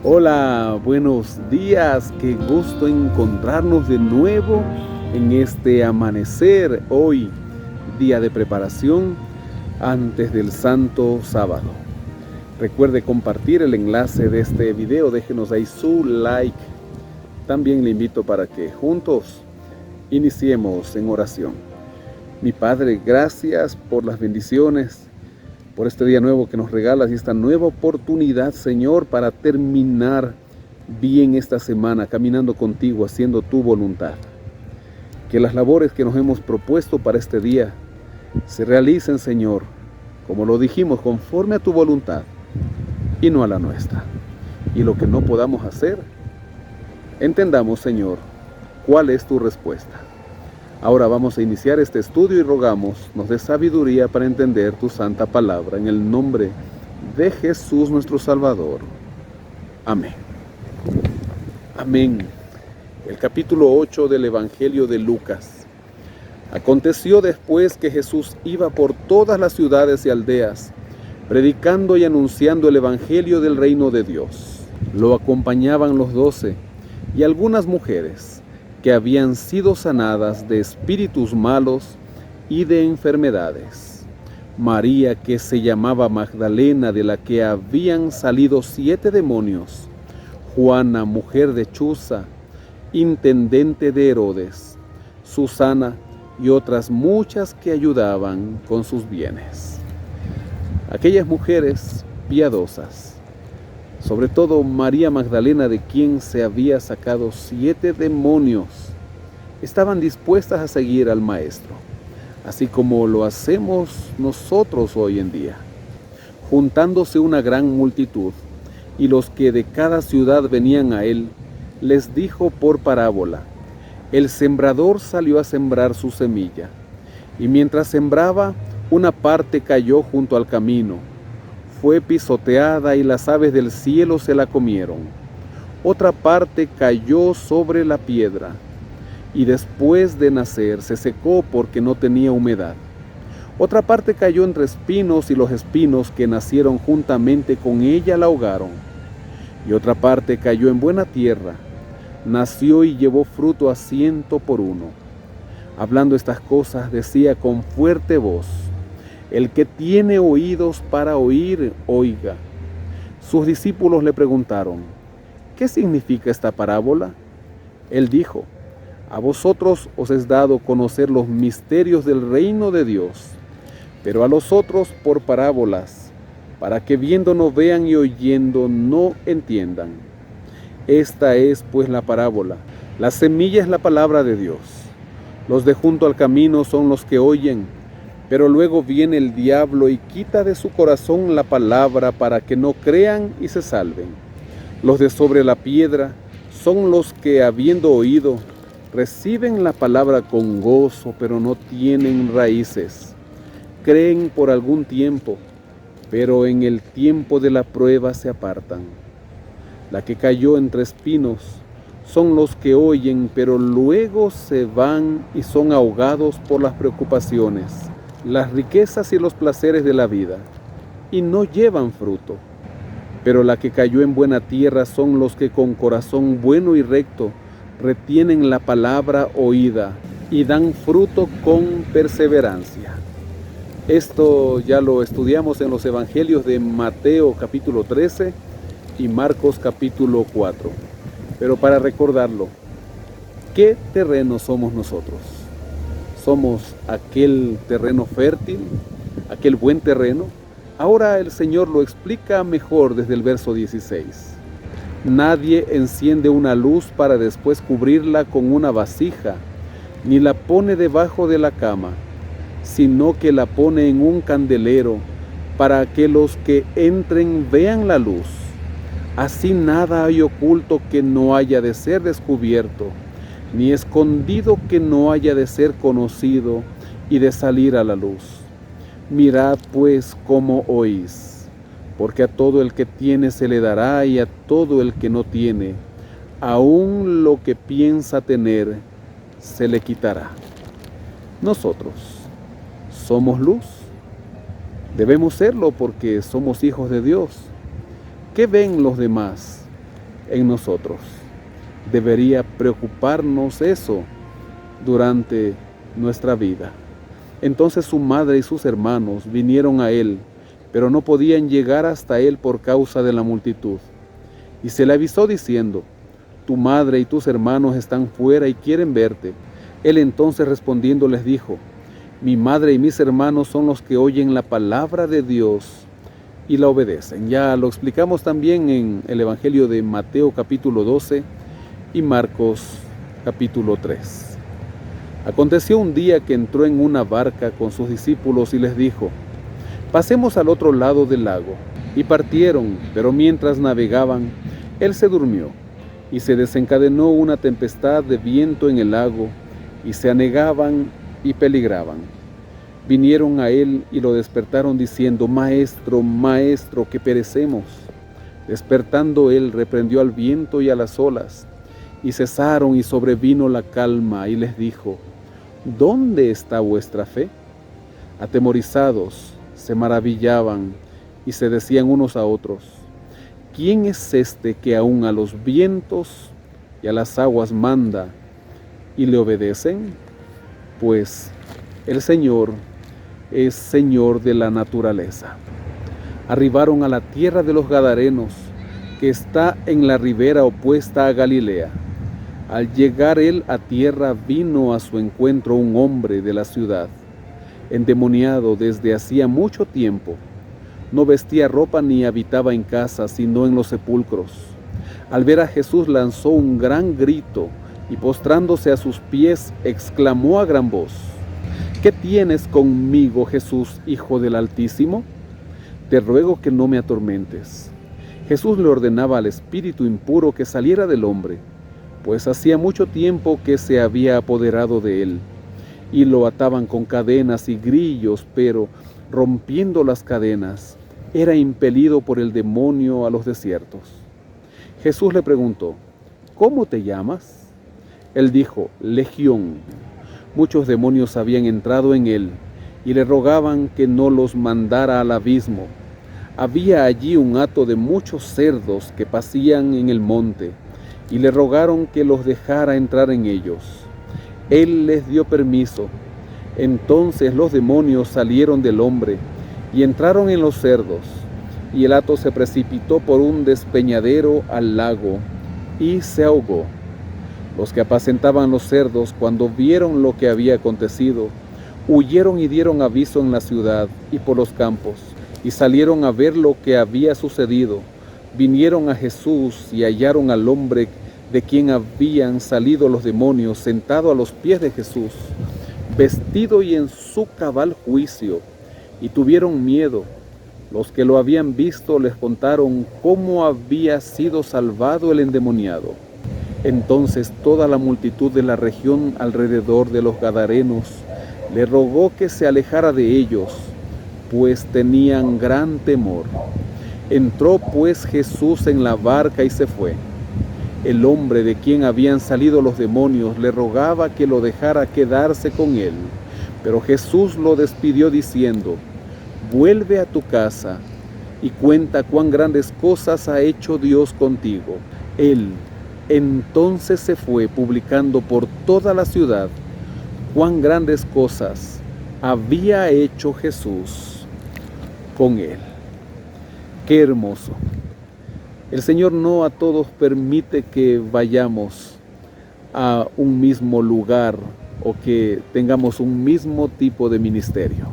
Hola, buenos días, qué gusto encontrarnos de nuevo en este amanecer, hoy, día de preparación antes del Santo Sábado. Recuerde compartir el enlace de este video, déjenos ahí su like. También le invito para que juntos iniciemos en oración. Mi Padre, gracias por las bendiciones, por este día nuevo que nos regalas y esta nueva oportunidad, Señor, para terminar bien esta semana, caminando contigo, haciendo tu voluntad. Que las labores que nos hemos propuesto para este día se realicen, Señor, como lo dijimos, conforme a tu voluntad y no a la nuestra. Y lo que no podamos hacer, entendamos, Señor, cuál es tu respuesta. Ahora vamos a iniciar este estudio y rogamos nos dé sabiduría para entender tu santa palabra en el nombre de Jesús nuestro Salvador. Amén. Amén. El capítulo 8 del Evangelio de Lucas. Aconteció después que Jesús iba por todas las ciudades y aldeas, predicando y anunciando el Evangelio del reino de Dios. Lo acompañaban los 12 y algunas mujeres que habían sido sanadas de espíritus malos y de enfermedades. María, que se llamaba Magdalena, de la que habían salido 7 demonios. Juana, mujer de Chuza, intendente de Herodes. Susana y otras muchas que ayudaban con sus bienes. Aquellas mujeres piadosas, sobre todo María Magdalena, de quien se había sacado 7 demonios, estaban dispuestas a seguir al Maestro, así como lo hacemos nosotros hoy en día. Juntándose una gran multitud, y los que de cada ciudad venían a él, les dijo por parábola: el sembrador salió a sembrar su semilla, y mientras sembraba, una parte cayó junto al camino. Fue pisoteada y las aves del cielo se la comieron. Otra parte cayó sobre la piedra, y después de nacer se secó porque no tenía humedad. Otra parte cayó entre espinos, y los espinos que nacieron juntamente con ella la ahogaron. Y otra parte cayó en buena tierra, nació y llevó fruto a 100 por uno. Hablando estas cosas, decía con fuerte voz: el que tiene oídos para oír, oiga. Sus discípulos le preguntaron: ¿qué significa esta parábola? Él dijo: a vosotros os es dado conocer los misterios del reino de Dios, pero a los otros por parábolas, para que viendo no vean y oyendo no entiendan. Esta es pues la parábola. La semilla es la palabra de Dios. Los de junto al camino son los que oyen, pero luego viene el diablo y quita de su corazón la palabra para que no crean y se salven. Los de sobre la piedra son los que, habiendo oído, reciben la palabra con gozo, pero no tienen raíces. Creen por algún tiempo, pero en el tiempo de la prueba se apartan. La que cayó entre espinos son los que oyen, pero luego se van y son ahogados por las preocupaciones, las riquezas y los placeres de la vida, y no llevan fruto. Pero la que cayó en buena tierra son los que con corazón bueno y recto retienen la palabra oída y dan fruto con perseverancia. Esto ya lo estudiamos en los evangelios de Mateo capítulo 13 y Marcos capítulo 4. Pero para recordarlo, ¿qué terreno somos nosotros? Somos aquel terreno fértil, aquel buen terreno. Ahora el Señor lo explica mejor desde el verso 16. Nadie enciende una luz para después cubrirla con una vasija, ni la pone debajo de la cama, sino que la pone en un candelero, para que los que entren vean la luz. Así nada hay oculto que no haya de ser descubierto, ni escondido que no haya de ser conocido y de salir a la luz. Mirad pues cómo oís, porque a todo el que tiene se le dará, y a todo el que no tiene, aún lo que piensa tener, se le quitará. Nosotros somos luz. Debemos serlo porque somos hijos de Dios. ¿Qué ven los demás? en nosotros. Debería preocuparnos eso durante nuestra vida. Entonces su madre y sus hermanos vinieron a él, pero no podían llegar hasta él por causa de la multitud. Y se le avisó diciendo: tu madre y tus hermanos están fuera y quieren verte. Él entonces respondiendo les dijo: mi madre y mis hermanos son los que oyen la palabra de Dios y la obedecen. Ya lo explicamos también en el Evangelio de Mateo capítulo 12 y Marcos capítulo 3. Aconteció un día que entró en una barca con sus discípulos y les dijo: pasemos al otro lado del lago. Y partieron, pero mientras navegaban, él se durmió, y se desencadenó una tempestad de viento en el lago, y se anegaban y peligraban. Vinieron a él y lo despertaron diciendo: Maestro, Maestro, que perecemos. Despertando él, reprendió al viento y a las olas, y cesaron y sobrevino la calma, y les dijo: ¿dónde está vuestra fe? Atemorizados, se maravillaban y se decían unos a otros: ¿quién es este que aun a los vientos y a las aguas manda y le obedecen? Pues el Señor es Señor de la naturaleza. Arribaron a la tierra de los Gadarenos, que está en la ribera opuesta a Galilea. Al llegar él a tierra, vino a su encuentro un hombre de la ciudad, endemoniado desde hacía mucho tiempo. No vestía ropa ni habitaba en casa, sino en los sepulcros. Al ver a Jesús lanzó un gran grito y postrándose a sus pies exclamó a gran voz: ¿qué tienes conmigo, Jesús, Hijo del Altísimo? Te ruego que no me atormentes. Jesús le ordenaba al espíritu impuro que saliera del hombre, pues hacía mucho tiempo que se había apoderado de él, y lo ataban con cadenas y grillos, pero rompiendo las cadenas, era impelido por el demonio a los desiertos. Jesús le preguntó: ¿cómo te llamas? Él dijo: Legión. Muchos demonios habían entrado en él, y le rogaban que no los mandara al abismo. Había allí un hato de muchos cerdos que pacían en el monte, y le rogaron que los dejara entrar en ellos. Él les dio permiso. Entonces los demonios salieron del hombre y entraron en los cerdos, y el hato se precipitó por un despeñadero al lago y se ahogó. Los que apacentaban los cerdos, cuando vieron lo que había acontecido, huyeron y dieron aviso en la ciudad y por los campos, y salieron a ver lo que había sucedido. Vinieron a Jesús y hallaron al hombre de quien habían salido los demonios sentado a los pies de Jesús, vestido y en su cabal juicio, y tuvieron miedo. Los que lo habían visto les contaron cómo había sido salvado el endemoniado. Entonces toda la multitud de la región alrededor de los Gadarenos le rogó que se alejara de ellos, pues tenían gran temor. Entró pues Jesús en la barca y se fue. El hombre de quien habían salido los demonios le rogaba que lo dejara quedarse con él, pero Jesús lo despidió diciendo: vuelve a tu casa y cuenta cuán grandes cosas ha hecho Dios contigo. Él entonces se fue publicando por toda la ciudad cuán grandes cosas había hecho Jesús con él. Qué hermoso. El Señor no a todos permite que vayamos a un mismo lugar o que tengamos un mismo tipo de ministerio.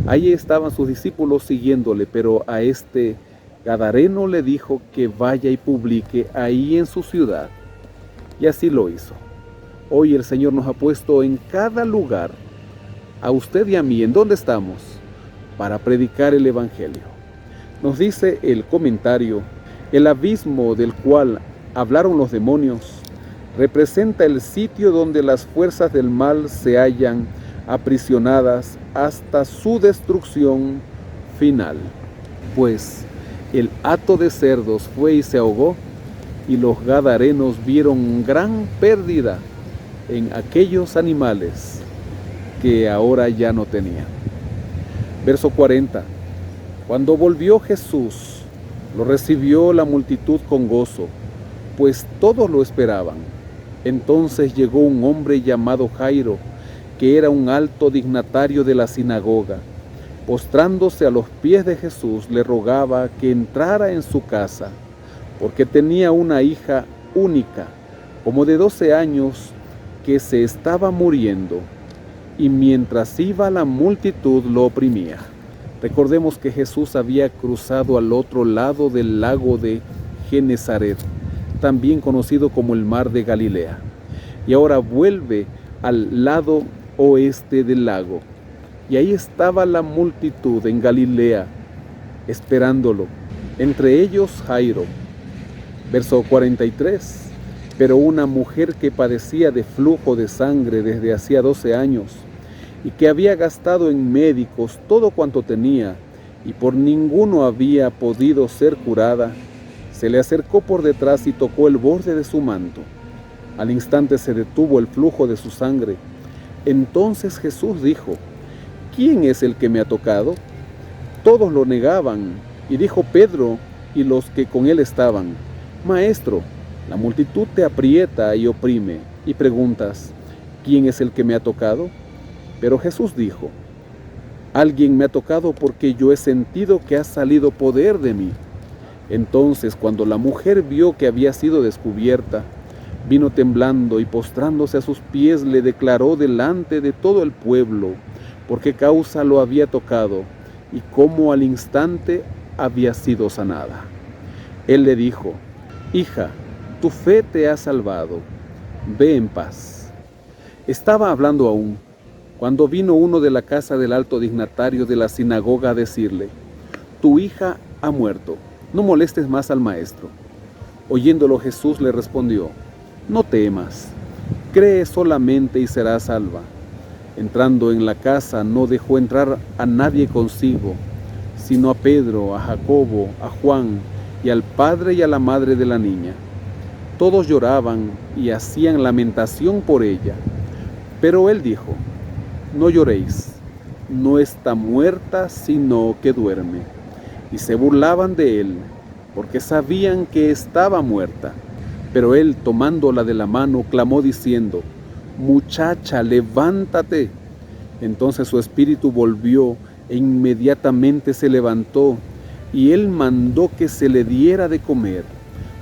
Ahí estaban sus discípulos siguiéndole, pero a este Gadareno le dijo que vaya y publique ahí en su ciudad. Y así lo hizo. Hoy el Señor nos ha puesto en cada lugar, a usted y a mí, ¿en dónde estamos? Para predicar el Evangelio. Nos dice el comentario: el abismo del cual hablaron los demonios representa el sitio donde las fuerzas del mal se hallan aprisionadas hasta su destrucción final. Pues el hato de cerdos fue y se ahogó, y los gadarenos vieron gran pérdida en aquellos animales que ahora ya no tenían. Verso 40. Cuando volvió Jesús, lo recibió la multitud con gozo, pues todos lo esperaban. Entonces llegó un hombre llamado Jairo, que era un alto dignatario de la sinagoga. Postrándose a los pies de Jesús, le rogaba que entrara en su casa, porque tenía una hija única, como de 12 años, que se estaba muriendo, y mientras iba la multitud lo oprimía. Recordemos que Jesús había cruzado al otro lado del lago de Genesaret, también conocido como el mar de Galilea, y ahora vuelve al lado oeste del lago. Y ahí estaba la multitud en Galilea, esperándolo, entre ellos Jairo. Verso 43. Pero una mujer que padecía de flujo de sangre desde hacía 12 años, y que había gastado en médicos todo cuanto tenía, y por ninguno había podido ser curada, se le acercó por detrás y tocó el borde de su manto. Al instante se detuvo el flujo de su sangre. Entonces Jesús dijo: ¿Quién es el que me ha tocado? Todos lo negaban, y dijo Pedro y los que con él estaban: Maestro, la multitud te aprieta y oprime, y preguntas: ¿Quién es el que me ha tocado? Pero Jesús dijo: Alguien me ha tocado, porque yo he sentido que ha salido poder de mí. Entonces, cuando la mujer vio que había sido descubierta, vino temblando y postrándose a sus pies le declaró delante de todo el pueblo por qué causa lo había tocado y cómo al instante había sido sanada. Él le dijo: Hija, tu fe te ha salvado, ve en paz. Estaba hablando aún, cuando vino uno de la casa del alto dignatario de la sinagoga a decirle: Tu hija ha muerto, no molestes más al maestro. Oyéndolo, Jesús le respondió: No temas, cree solamente y serás salva. Entrando en la casa, no dejó entrar a nadie consigo, sino a Pedro, a Jacobo, a Juan y al padre y a la madre de la niña. Todos lloraban y hacían lamentación por ella. Pero él dijo: No lloréis, no está muerta, sino que duerme. Y se burlaban de él, porque sabían que estaba muerta. Pero él, tomándola de la mano, clamó diciendo: Muchacha, levántate. Entonces su espíritu volvió, e inmediatamente se levantó, y él mandó que se le diera de comer.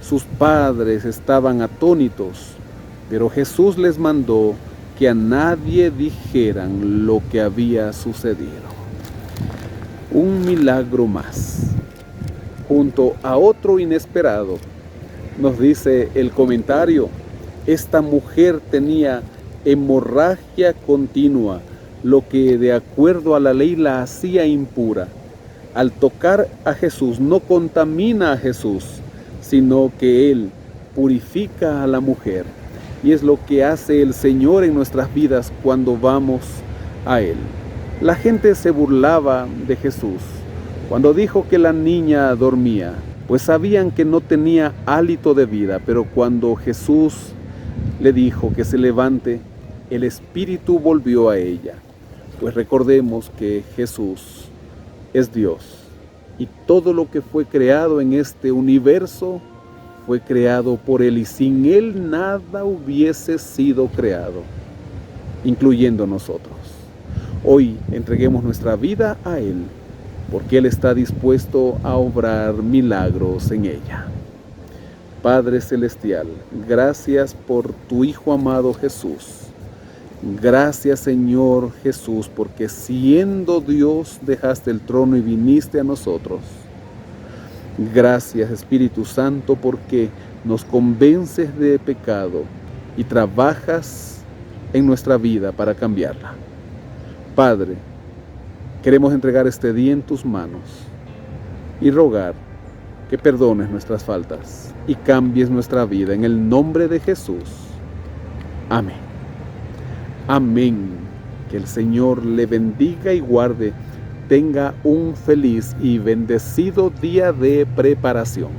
Sus padres estaban atónitos, pero Jesús les mandó que a nadie dijeran lo que había sucedido. Un milagro más. Junto a otro inesperado, nos dice el comentario: esta mujer tenía hemorragia continua, lo que de acuerdo a la ley la hacía impura. Al tocar a Jesús no contamina a Jesús, sino que Él purifica a la mujer. Y es lo que hace el Señor en nuestras vidas cuando vamos a Él. La gente se burlaba de Jesús cuando dijo que la niña dormía, pues sabían que no tenía hálito de vida. Pero cuando Jesús le dijo que se levante, el espíritu volvió a ella. Pues recordemos que Jesús es Dios, y todo lo que fue creado en este universo fue creado por Él, y sin Él nada hubiese sido creado, incluyendo nosotros. Hoy entreguemos nuestra vida a Él, porque Él está dispuesto a obrar milagros en ella. Padre Celestial, gracias por tu Hijo amado Jesús. Gracias, Señor Jesús, porque siendo Dios dejaste el trono y viniste a nosotros. Gracias, Espíritu Santo, porque nos convences de pecado y trabajas en nuestra vida para cambiarla. Padre, queremos entregar este día en tus manos y rogar que perdones nuestras faltas y cambies nuestra vida en el nombre de Jesús. Amén. Amén. Que el Señor le bendiga y guarde. Tenga un feliz y bendecido día de preparación.